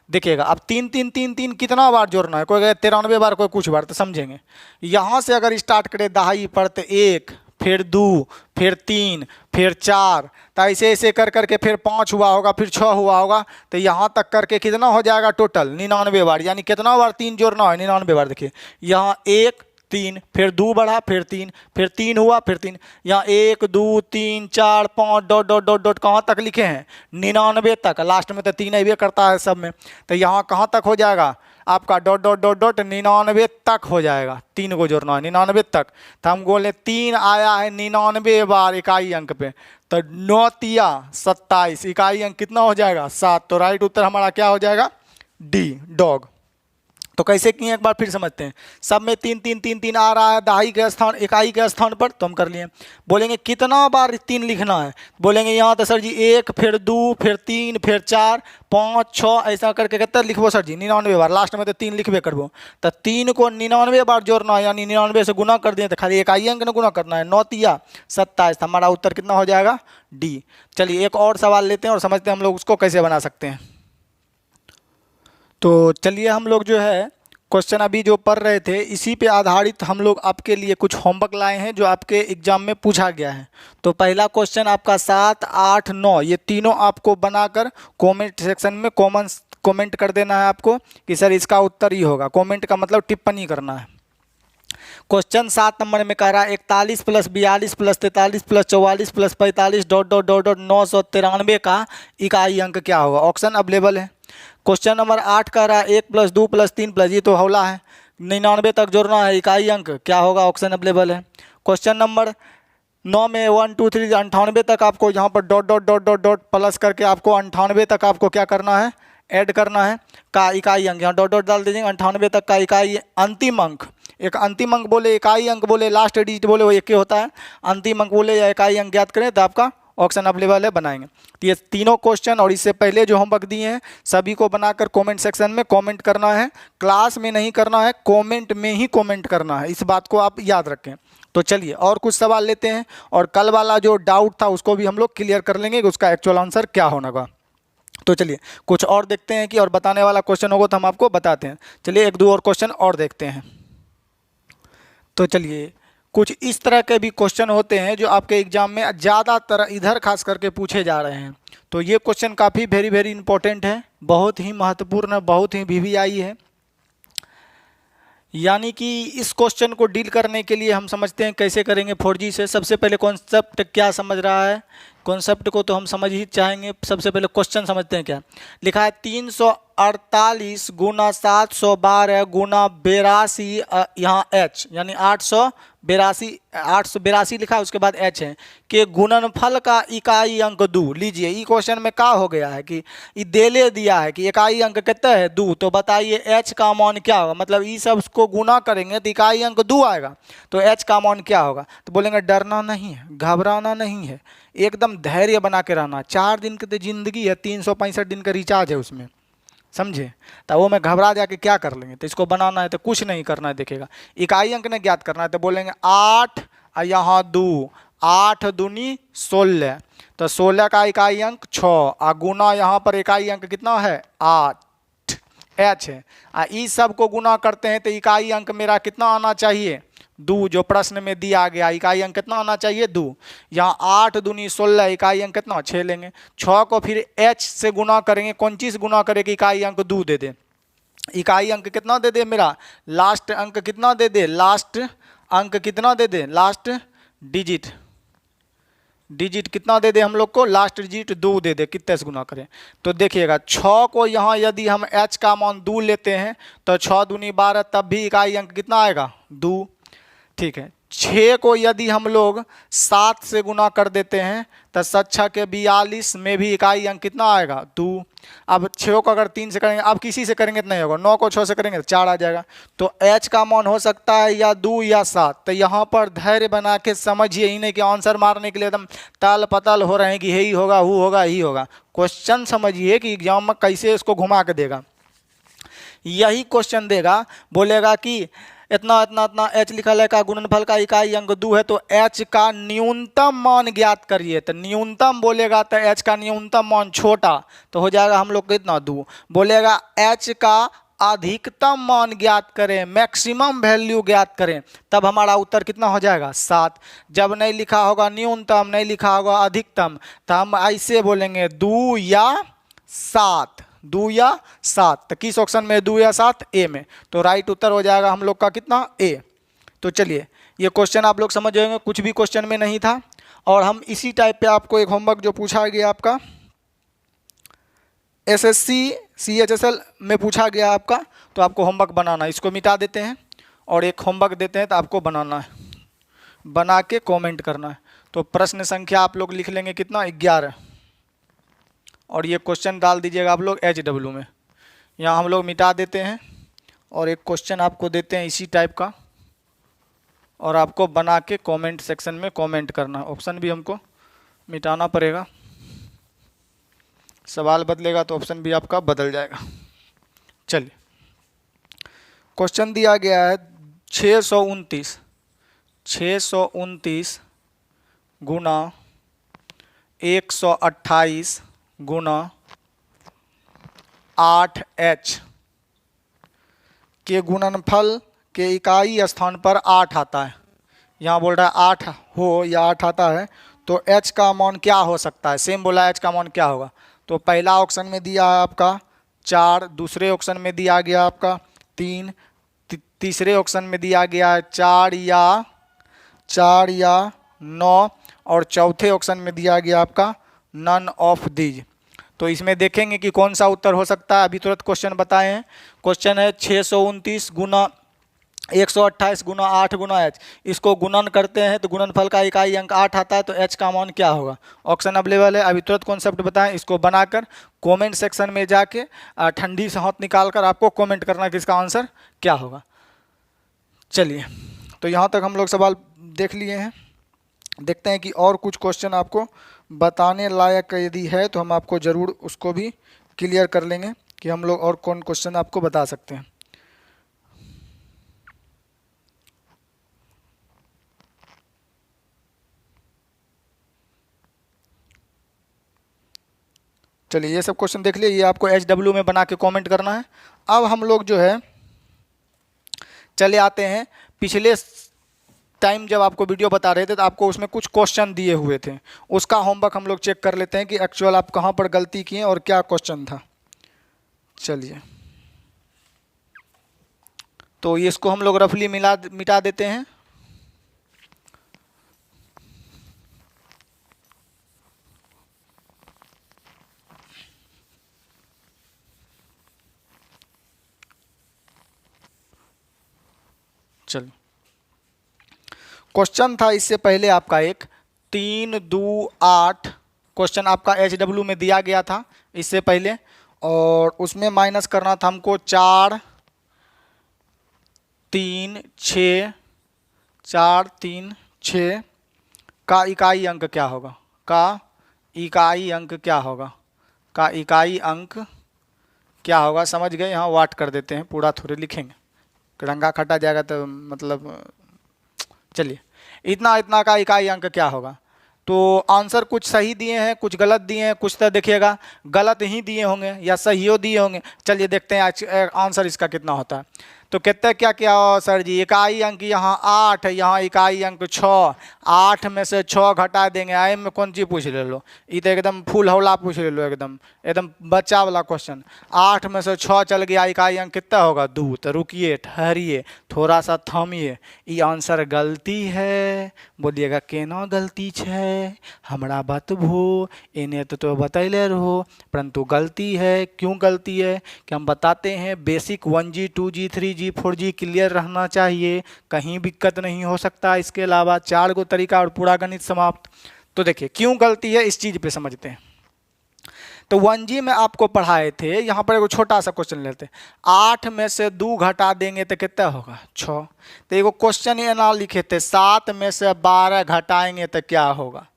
देखिएगा अब 3 3 3 3 कितना बार जोड़ना है, कोई 93 बार कोई कुछ बार, तो समझेंगे। यहाँ से अगर स्टार्ट करें दहाई पर, तो 1 फिर 2 फिर 3 फिर 4, तो ऐसे ऐसे कर करके फिर 5 हुआ होगा, फिर 6 हुआ होगा, तो यहाँ तक करके कितना हो जाएगा टोटल 99 बार। यानी कितना बार 3 जोड़ना है 99 बार। देखिए यहाँ 1 3 फिर 2 बढ़ा फिर 3 हुआ फिर 3, यहाँ 1 2 3 4 5 डॉट डॉट डॉट डॉट कहाँ तक लिखे हैं 99 तक। लास्ट में तो 3 अभी करता है सब में, तो यहाँ कहाँ तक हो जाएगा आपका डॉट डॉट डॉट डॉट 99 तक हो जाएगा। 3 को जोड़ना है 99 तक। तो हम बोले 3 आया है 99 बार इकाई अंक पे, तो 9 तिया 27, इकाई अंक कितना हो जाएगा 7। तो राइट उत्तर हमारा क्या हो जाएगा डी डॉग। तो कैसे किए एक बार फिर समझते हैं। सब में 3 3 3 3 आ रहा है दहाई के स्थान इकाई के स्थान पर, तो हम कर लिए। बोलेंगे कितना बार 3 लिखना है, बोलेंगे यहाँ तो सर जी 1 फिर 2 फिर 3 फिर 4 5 6 ऐसा करके कितना लिखबो सर जी 99 बार। लास्ट में तो 3 लिखबे करबो, तो 3 को 99 बार जोड़ना है, यानी 99 से गुना कर दिए तो खाली इकाई अंक ने गुना करना है। 9 तिया 27, हमारा उत्तर कितना हो जाएगा डी। चलिए एक और सवाल लेते हैं और समझते हैं हम लोग उसको कैसे बना सकते हैं। तो चलिए हम लोग जो है क्वेश्चन अभी जो पढ़ रहे थे इसी पे आधारित हम लोग आपके लिए कुछ होमवर्क लाए हैं जो आपके एग्जाम में पूछा गया है। तो पहला क्वेश्चन आपका 7 8 9 ये तीनों आपको बनाकर कमेंट सेक्शन में कमेंट कर देना है आपको कि सर इसका उत्तर ही होगा। कमेंट का मतलब टिप्पणी करना है। क्वेश्चन 7 नंबर में कह रहा है 41 plus 42 plus 43 plus 44 plus 45 dot dot dot dot 993 का इकाई अंक क्या होगा। ऑप्शन अवेलेबल है। क्वेश्चन नंबर 8 कह रहा है 1 प्लस 2 प्लस 3 प्लस, ये तो हौला है 99 तक जोड़ना है, इकाई अंक क्या होगा। ऑप्शन अवेलेबल है। क्वेश्चन नंबर 9 में 1 2 3 98 तक आपको यहाँ पर dot dot dot dot dot plus करके आपको 98 तक आपको क्या करना है ऐड करना है का इकाई अंक, यहाँ डॉट डॉट डाल दीजिएगा। 98 तक का इकाई अंतिम अंक, एक अंतिम अंक बोले इकाई अंक बोले लास्ट डिजिट बोले वो एक ही होता है। अंतिम अंक बोले या इकाई अंक ज्ञात करें तो आपका ऑप्शन अवेलेबल है, बनाएंगे। तो ये तीनों क्वेश्चन और इससे पहले जो होमवर्क दिए हैं सभी को बनाकर कमेंट सेक्शन में कमेंट करना है। क्लास में नहीं करना है, कमेंट में ही कमेंट करना है, इस बात को आप याद रखें। तो चलिए और कुछ सवाल लेते हैं और कल वाला जो डाउट था उसको भी हम लोग क्लियर कर लेंगे कि उसका एक्चुअल आंसर क्या होना का। तो चलिए कुछ और देखते हैं कि और बताने वाला क्वेश्चन होगा तो हम आपको बताते हैं। चलिए एक दो और क्वेश्चन और देखते हैं। तो चलिए कुछ इस तरह के भी क्वेश्चन होते हैं जो आपके एग्जाम में ज़्यादातर इधर खास करके पूछे जा रहे हैं। तो ये क्वेश्चन काफ़ी वेरी इंपॉर्टेंट है, बहुत ही महत्वपूर्ण है, बहुत ही वीवीआई है। यानी कि इस क्वेश्चन को डील करने के लिए हम समझते हैं कैसे करेंगे 4G से। सबसे पहले कॉन्सेप्ट क्या समझ रहा है कॉन्सेप्ट को तो हम समझ ही चाहेंगे। सबसे पहले क्वेश्चन समझते हैं क्या लिखा है। 348 गुना 712 गुना 82 यहाँ h यानी 882 लिखा है, उसके बाद h है कि गुणनफल का इकाई अंक 2 लीजिए। ये क्वेश्चन में क्या हो गया है कि ये देले दिया है कि इकाई अंक कितना है 2, तो बताइए h का मान क्या होगा। मतलब ये सब को गुना करेंगे तो इकाई अंक 2 आएगा, तो h का मान क्या होगा। तो बोलेंगे डरना नहीं है, घबराना नहीं है, एकदम धैर्य बना के रहना। 4 दिन की तो जिंदगी है, 365 दिन का रिचार्ज है उसमें, समझे। तो वो में घबरा जाके क्या कर लेंगे। तो इसको बनाना है तो कुछ नहीं करना है, देखिएगा इकाई अंक ने ज्ञात करना है। तो बोलेंगे 8 यहाँ 2, 8 दूनी 16, तो 16 का इकाई अंक 6 गुना यहाँ पर इकाई अंक कितना है 8 h है। इस सब को गुना करते हैं तो इकाई अंक मेरा कितना आना चाहिए 2, जो प्रश्न में दिया गया। इकाई अंक कितना आना चाहिए 2। यहाँ 8 दूनी 16, इकाई अंक कितना 6 लेंगे। 6 को फिर h से गुना करेंगे, कौन चीज गुना करेगी इकाई अंक 2 दे दे। इकाई अंक कितना दे दे मेरा लास्ट अंक कितना दे दे, लास्ट अंक कितना दे दे, लास्ट डिजिट कितना दे दे हम लोग को, लास्ट डिजिट 2 दे दे। कितने से गुना करें तो देखिएगा 6 को यहाँ यदि हम h का मान 2 लेते हैं तो 6 दूनी 12, तब भी इकाई अंक कितना आएगा 2, ठीक है। 6 को यदि हम लोग 7 से गुना कर देते हैं तो 7 के 42 में भी इकाई अंक कितना आएगा 2। अब 6 को अगर 3 से करेंगे, अब किसी से करेंगे तो नहीं होगा, 9 को 6 से करेंगे तो 4 आ जाएगा। तो h का मान हो सकता है या 2 या 7। तो यहाँ पर धैर्य बना के समझिए, ही नहीं कि आंसर मारने के लिए एकदम ताल पताल हो रहे हैं कि यही होगा वो होगा ही होगा। क्वेश्चन समझिए कि एग्जाम में कैसे इसको घुमा के देगा। यही क्वेश्चन देगा, बोलेगा कि इतना इतना इतना h लिखा है का गुणनफल का इकाई अंक 2 है, तो h का न्यूनतम मान ज्ञात करिए। तो न्यूनतम बोलेगा तो h का न्यूनतम मान छोटा तो हो जाएगा हम लोग कितना 2। बोलेगा h का अधिकतम मान ज्ञात करें, मैक्सिमम वैल्यू ज्ञात करें, तब हमारा उत्तर कितना हो जाएगा 7। जब नहीं लिखा होगा न्यूनतम, नहीं लिखा होगा अधिकतम, तो हम ऐसे बोलेंगे 2 या 7, 2 या 7। तो किस ऑप्शन में 2 या 7, ए में। तो राइट उत्तर हो जाएगा हम लोग का कितना ए। तो चलिए ये क्वेश्चन आप लोग समझ जाएंगे, कुछ भी क्वेश्चन में नहीं था। और हम इसी टाइप पे आपको एक होमवर्क जो पूछा गया आपका SSC CHSL में पूछा गया आपका, तो आपको होमवर्क बनाना है। इसको मिटा देते हैं और एक होमवर्क देते हैं तो आपको बनाना है, बना के कॉमेंट करना है। तो प्रश्न संख्या आप लोग लिख लेंगे कितना 11, और ये क्वेश्चन डाल दीजिएगा आप लोग HW में। यहाँ हम लोग मिटा देते हैं और एक क्वेश्चन आपको देते हैं इसी टाइप का, और आपको बना के कमेंट सेक्शन में कमेंट करना है। ऑप्शन भी हमको मिटाना पड़ेगा, सवाल बदलेगा तो ऑप्शन भी आपका बदल जाएगा। चलिए क्वेश्चन दिया गया है 629 गुना 128 गुना 8h के गुणनफल के इकाई स्थान पर 8 आता है। यहाँ बोल रहा है 8 हो या 8 आता है, तो h का मान क्या हो सकता है। सेम बोला h का मान क्या होगा। तो पहला ऑप्शन में दिया है आपका 4, दूसरे ऑप्शन में दिया गया आपका 3, तीसरे ऑप्शन में दिया गया है 4 या 9, और चौथे ऑप्शन में दिया गया आपका नन ऑफ दीज। तो इसमें देखेंगे कि कौन सा उत्तर हो सकता है। अभी तुरंत क्वेश्चन बताए हैं। क्वेश्चन है 629 गुना 128 गुना 8 गुना h, इसको गुणन करते हैं तो गुणनफल का इकाई अंक 8 आता है, तो h का मान क्या होगा। ऑप्शन अवेलेबल है, अभी तुरंत कॉन्सेप्ट बताएं। इसको बनाकर कमेंट सेक्शन में जाके ठंडी से हाथ निकाल कर आपको कमेंट करना कि इसका आंसर क्या होगा। चलिए तो यहाँ तक हम लोग सवाल देख लिए हैं। देखते हैं कि और कुछ क्वेश्चन आपको बताने लायक यदि है तो हम आपको ज़रूर उसको भी क्लियर कर लेंगे कि हम लोग और कौन क्वेश्चन आपको बता सकते हैं। चलिए ये सब क्वेश्चन देख लिए, ये आपको HW में बना के कमेंट करना है। अब हम लोग जो है चले आते हैं पिछले टाइम जब आपको वीडियो बता रहे थे तो आपको उसमें कुछ क्वेश्चन दिए हुए थे, उसका होमवर्क हम लोग चेक कर लेते हैं कि एक्चुअल आप कहाँ पर गलती किए और क्या क्वेश्चन था। चलिए तो ये इसको हम लोग रफली मिटा देते हैं। चलिए, क्वेश्चन था इससे पहले आपका एक 3 2 8 क्वेश्चन आपका HW में दिया गया था इससे पहले, और उसमें माइनस करना था हमको 4 3 6 4 3 6 का इकाई अंक क्या होगा, का इकाई अंक क्या होगा, का इकाई अंक क्या होगा। समझ गए, यहाँ वाट कर देते हैं, पूरा थोड़े लिखेंगे, रंगा खटा जाएगा तो मतलब। चलिए, इतना इतना का इकाई अंक क्या होगा। तो आंसर कुछ सही दिए हैं, कुछ गलत दिए हैं, कुछ तो देखिएगा गलत ही दिए होंगे या सही हो दिए होंगे। चलिए देखते हैं आंसर इसका कितना होता है। तो कहते हैं क्या क्या हो सर जी, इकाई अंक यहाँ 8 है, यहाँ इकाई अंक 6, 8 में से 6 घटा देंगे। आई में कौन चीज़ पूछ ले लो, ये तो एकदम फुल हौला पूछ ले लो, एकदम एकदम बच्चा वाला क्वेश्चन। 8 में से 6 चल गया, इकाई अंक कितना होगा 2। तो रुकिए, ठहरिए, थोड़ा सा थमिए, ये आंसर गलती है। बोलिएगा केना गलती है, हमरा बतबो, इन्हें तो बतैले रहो, परंतु गलती है। क्यों गलती है कि हम बताते हैं, basic 1G 2G 3G 4G clear रहना चाहिए, कहीं दिक्कत नहीं हो सकता। इसके अलावा 4 गो तरीका और पूरा गणित समाप्त। तो देखिए क्यों गलती है, इस चीज पे समझते हैं। तो 1G में आपको पढ़ाए थे, यहाँ पर एक छोटा सा क्वेश्चन लेते हैं, 8 में से 2 घटा देंगे तो कितना होगा 6। तो एक क्वेश्चन ये ना लिखे थे, 7 में से 12 घटाएंगे तो क्या होगा।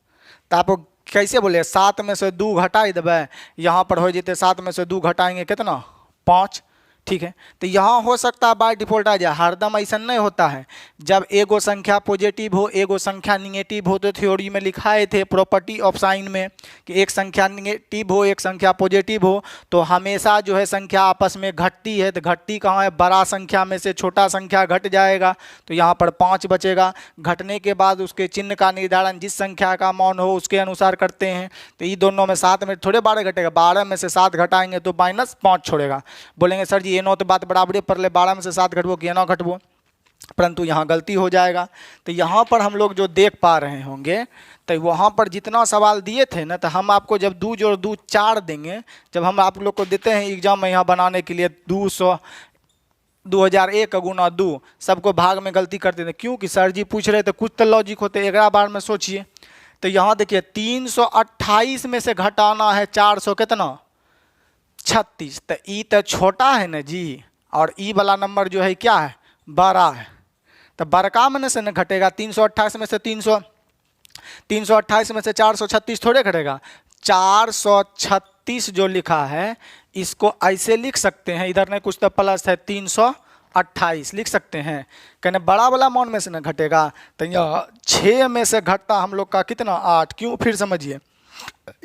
तो आप कैसे बोले, 7 में से 2 घटा देवे, यहाँ पर हो जाते 7 में से 2 घटाएंगे कितना 5। ठीक है, तो यहाँ हो सकता है बाय डिफॉल्ट आ जाए, हरदम ऐसा नहीं होता है। जब एगो संख्या पॉजिटिव हो, एगो संख्या निगेटिव हो, तो थ्योरी में लिखाए थे प्रॉपर्टी ऑफ साइन में कि एक संख्या निगेटिव हो, एक संख्या पॉजिटिव हो, तो हमेशा जो है संख्या आपस में घटती है। तो घटती कहाँ है, बड़ा संख्या में से छोटा संख्या घट जाएगा, तो यहाँ पर 5 बचेगा। घटने के बाद उसके चिन्ह का निर्धारण जिस संख्या का मान हो उसके अनुसार करते हैं। तो ये दोनों में 7 में थोड़े 12 घटेगा, 12 में से 7 घटाएंगे तो -5 छोड़ेगा। बोलेंगे सर जी ये नो तो बात बराबरी पर ले, 12 में से 7 घटबो कि ना घटबो, परंतु यहाँ गलती हो जाएगा। तो यहाँ पर हम लोग जो देख पा रहे होंगे, तो वहाँ पर जितना सवाल दिए थे ना, तो हम आपको जब 2 जोड़ 2 4 देंगे, जब हम आप लोग को देते हैं एग्जाम में यहाँ बनाने के लिए 2001 गुना 2, सबको भाग में गलती करते थे, क्योंकि सर जी पूछ रहे थे, कुछ तो लॉजिक होते, 11 बार में सोचिए। तो यहाँ देखिए 328 में से घटाना है 400 कितना 36, तो ई तो छोटा है ना जी, और ई वाला नंबर जो है क्या है बड़ा है। तो बड़का में से न घटेगा, 328 में से 328 में से 436 थोड़े घटेगा। 436 जो लिखा है इसको ऐसे लिख सकते हैं, इधर नहीं कुछ तो प्लस है, 328 लिख सकते हैं, कहने बड़ा वाला मान में से न घटेगा। तो यह 6 में से घटता हम लोग का कितना 8। क्यों, फिर समझिए,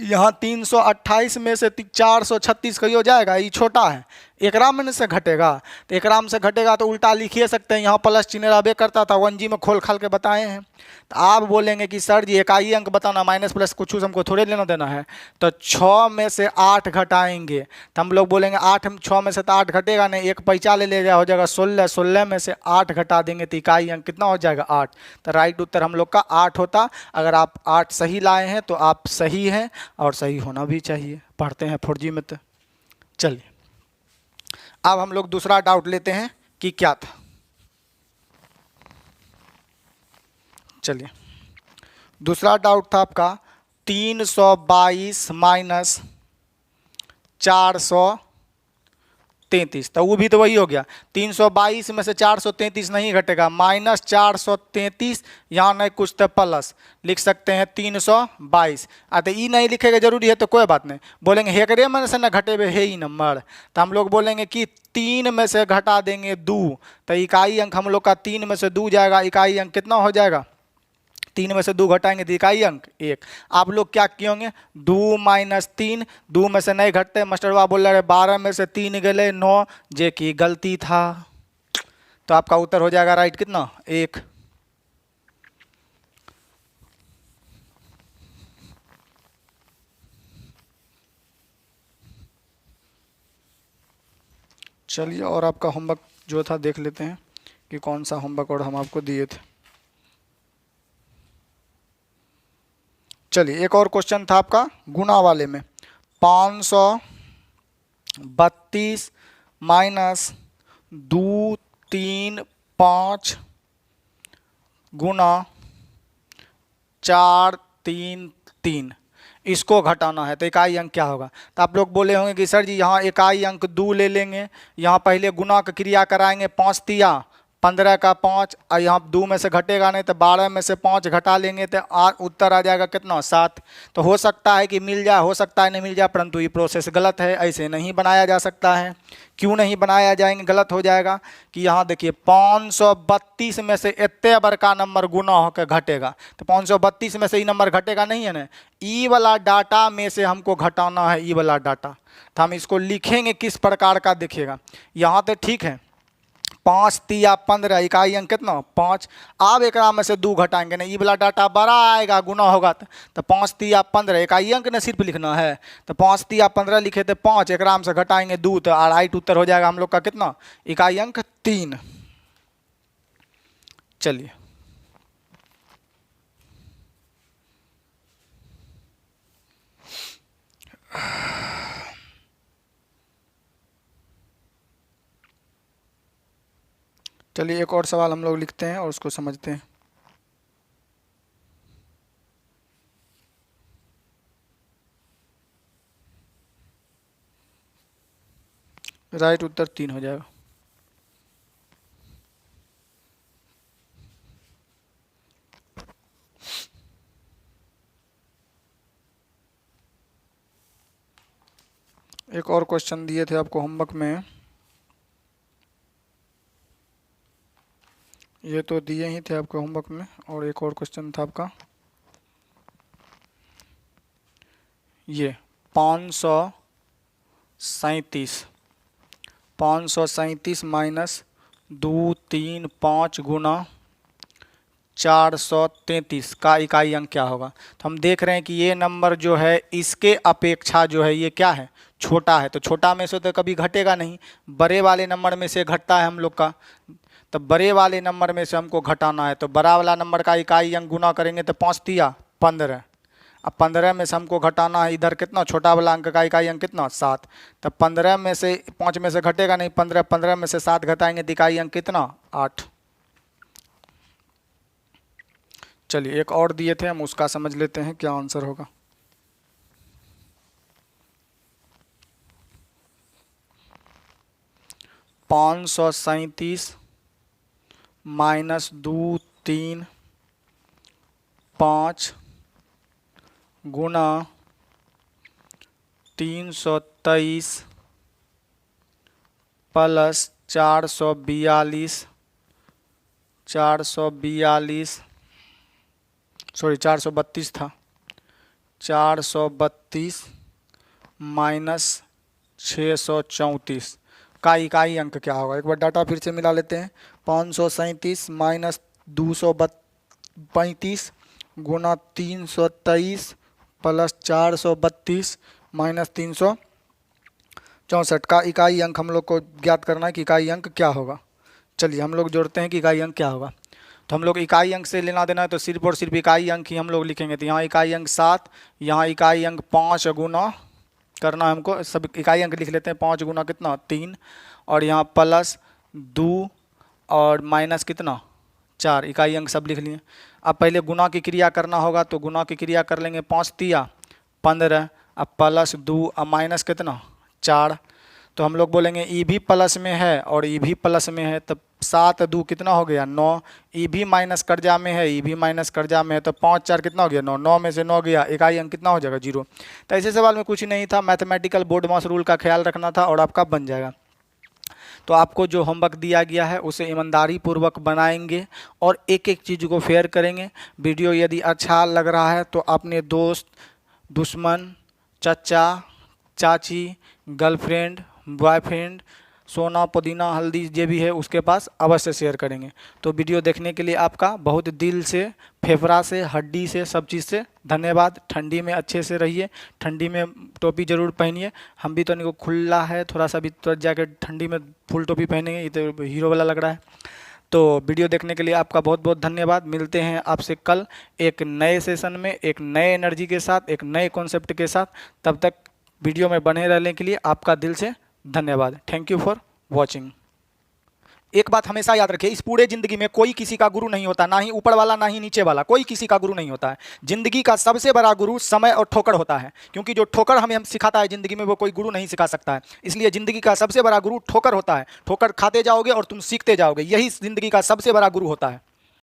यहाँ 328 में से 436 कहीं हो जाएगा, ये छोटा है, एकराम में से घटेगा। तो एकराम से घटेगा तो उल्टा लिखिए सकते हैं, यहाँ प्लस चिन्ह रहबे करता था, 1G में खोल खाल के बताए हैं। तो आप बोलेंगे कि सर जी इकाई अंक बताना, माइनस प्लस कुछ हमको थोड़े लेना देना है। तो 6 में से 8 घटाएंगे, तो हम लोग बोलेंगे 6 में से तो 8 घटेगा नहीं, एक पैसा ले हो जाएगा 16, 16 में से 8 घटा देंगे तो इकाई अंक कितना हो जाएगा 8। तो राइट उत्तर हम लोग का 8 होता। अगर आप 8 सही लाए हैं तो आप सही हैं, और सही होना भी चाहिए, पढ़ते हैं 4G में। तो चलिए अब हम लोग दूसरा डाउट लेते हैं कि क्या था। चलिए दूसरा डाउट था आपका 322 माइनस 433, तो वो भी तो वही हो गया। 322 में से 433 नहीं घटेगा, -433, यहाँ नहीं कुछ तो प्लस लिख सकते हैं 322। तो ई नहीं लिखेगा जरूरी है तो कोई बात नहीं, बोलेंगे हेकरे में से न घटेबे है ही नंबर, तो हम लोग बोलेंगे कि 3 में से घटा देंगे 2, तो इकाई अंक हम लोग का 3 में से 2 जाएगा, इकाई अंक कितना हो जाएगा 3 में से 2 घटाएंगे तो इकाई अंक 1। आप लोग क्या किए होंगे, 2 - 3, 2 में से नहीं घटते, मास्टरवा बोल रहे 12 में से 3 गए 9, जे की गलती था। तो आपका उत्तर हो जाएगा राइट कितना 1। चलिए और आपका होमवर्क जो था देख लेते हैं कि कौन सा होमवर्क और हम आपको दिए थे। चलिए एक और क्वेश्चन था आपका गुणा वाले में, 532 - 2 3 5 गुना 4 3 3, इसको घटाना है तो इकाई अंक क्या होगा। तो आप लोग बोले होंगे कि सर जी यहाँ इकाई अंक 2 ले लेंगे, यहाँ पहले गुना का क्रिया कराएंगे, 5 तिया 15 का 5, और यहाँ 2 में से घटेगा नहीं तो 12 में से 5 घटा लेंगे तो उत्तर आ जाएगा कितना 7। तो हो सकता है कि मिल जाए, हो सकता है नहीं मिल जाए, परंतु ये प्रोसेस गलत है, ऐसे नहीं बनाया जा सकता है। क्यों नहीं बनाया जाएंगे, गलत हो जाएगा कि यहाँ देखिए 532 में से इतने बड़का नंबर गुना होकर घटेगा, तो 532 में से ये नंबर घटेगा नहीं है ना, ई वाला डाटा में से हमको घटाना है, ई वाला डाटा। तो हम इसको लिखेंगे किस प्रकार का देखिएगा, यहाँ तो ठीक है 5 तिया 15, इकाई अंक कितना 5। अब एक में से 2 घटाएंगे ना, ये वाला डाटा बड़ा आएगा, गुना होगा तो 5 तिया 15, इकाई अंक ने सिर्फ लिखना है, तो 5 तिया 15 लिखे थे 5, एक में से घटाएंगे 2 तो राइट उत्तर हो जाएगा हम लोग का कितना, इकाई अंक 3। चलिए चलिए एक और सवाल हम लोग लिखते हैं और उसको समझते हैं। राइट उत्तर 3 हो जाएगा। एक और क्वेश्चन दिए थे आपको होमवर्क में, ये तो दिए ही थे आपको होमवर्क में, और एक और क्वेश्चन था आपका ये 537 माइनस 2 3 5 गुना 433 का इकाई अंक क्या होगा। तो हम देख रहे हैं कि ये नंबर जो है इसके अपेक्षा जो है ये क्या है, छोटा है, तो छोटा में से तो कभी घटेगा नहीं, बड़े वाले नंबर में से घटता है हम लोग का, तो बड़े वाले नंबर में से हमको घटाना है, तो बड़ा वाला नंबर का इकाई अंक गुना करेंगे तो 5 तिया 15, अब 15 में से हमको घटाना है इधर कितना, छोटा वाला अंक का इकाई अंक कितना 7, तो 15 में से 5 में से घटेगा नहीं, 15 में से 7 घटाएंगे तो इकाई अंक कितना 8। चलिए एक और दिए थे, हम उसका समझ लेते हैं क्या आंसर होगा। -537 माइनस 2 3 5 गुना 323 प्लस 442 432 था, 432 माइनस 634 का इकाई अंक क्या होगा। एक बार डाटा फिर से मिला लेते हैं, 537 माइनस 235 गुना 323 प्लस 432 माइनस 364 का इकाई अंक हम लोग को ज्ञात करना है कि इकाई अंक क्या होगा। चलिए हम लोग जोड़ते हैं कि इकाई अंक क्या होगा। तो हम लोग इकाई अंक से लेना देना है तो सिर्फ और सिर्फ इकाई अंक ही हम लोग लिखेंगे, तो यहाँ इकाई अंक 7, यहाँ इकाई अंक 5 गुना करना है हमको, सब इकाई अंक लिख लेते हैं, 5 गुना कितना 3, और यहाँ प्लस 2 और माइनस कितना 4, इकाई अंक सब लिख लिए। अब पहले गुना की क्रिया करना होगा, तो गुना की क्रिया कर लेंगे, 5 तिया 15, अब प्लस 2 अब माइनस कितना 4, तो हम लोग बोलेंगे ई भी प्लस में है और ई भी प्लस में है, तो 7 2 कितना हो गया 9, ई भी माइनस कर्जा में है, ई भी माइनस कर्जा में है, तो 5 4 कितना हो गया 9, 9 में से 9 गया, इकाई अंक कितना हो जाएगा 0। तो ऐसे सवाल में कुछ नहीं था, मैथमेटिकल बोर्ड मास रूल का ख्याल रखना था और आपका बन जाएगा। तो आपको जो होमवर्क दिया गया है उसे ईमानदारी पूर्वक बनाएंगे और एक एक चीज़ को फेयर करेंगे। वीडियो यदि अच्छा लग रहा है तो अपने दोस्त, दुश्मन, चचा, चाची, गर्लफ्रेंड, बॉयफ्रेंड, सोना पुदीना हल्दी जो भी है उसके पास अवश्य शेयर करेंगे। तो वीडियो देखने के लिए आपका बहुत दिल से, फेफड़ा से, हड्डी से, सब चीज़ से धन्यवाद। ठंडी में अच्छे से रहिए, ठंडी में टोपी ज़रूर पहनिए, हम भी तो नहीं को खुला है थोड़ा सा भी, तो जाके ठंडी में फुल टोपी पहनेंगे, ये तो हीरो वाला लग रहा है। तो वीडियो देखने के लिए आपका बहुत बहुत धन्यवाद। मिलते हैं आपसे कल एक नए सेशन में, एक नए एनर्जी के साथ, एक नए कॉन्सेप्ट के साथ। तब तक वीडियो में बने रहने के लिए आपका दिल से धन्यवाद। Thank you for watching. एक बात हमेशा याद रखिए, इस पूरे जिंदगी में कोई किसी का गुरु नहीं होता, ना ही ऊपर वाला ना ही नीचे वाला, कोई किसी का गुरु नहीं होता है। जिंदगी का सबसे बड़ा गुरु समय और ठोकर होता है, क्योंकि जो ठोकर हमें हम सिखाता है जिंदगी में वो कोई गुरु नहीं सिखा सकता है। इसलिए जिंदगी का सबसे बड़ा गुरु ठोकर होता है। ठोकर खाते जाओगे और तुम सीखते जाओगे, यही जिंदगी का सबसे बड़ा गुरु होता है।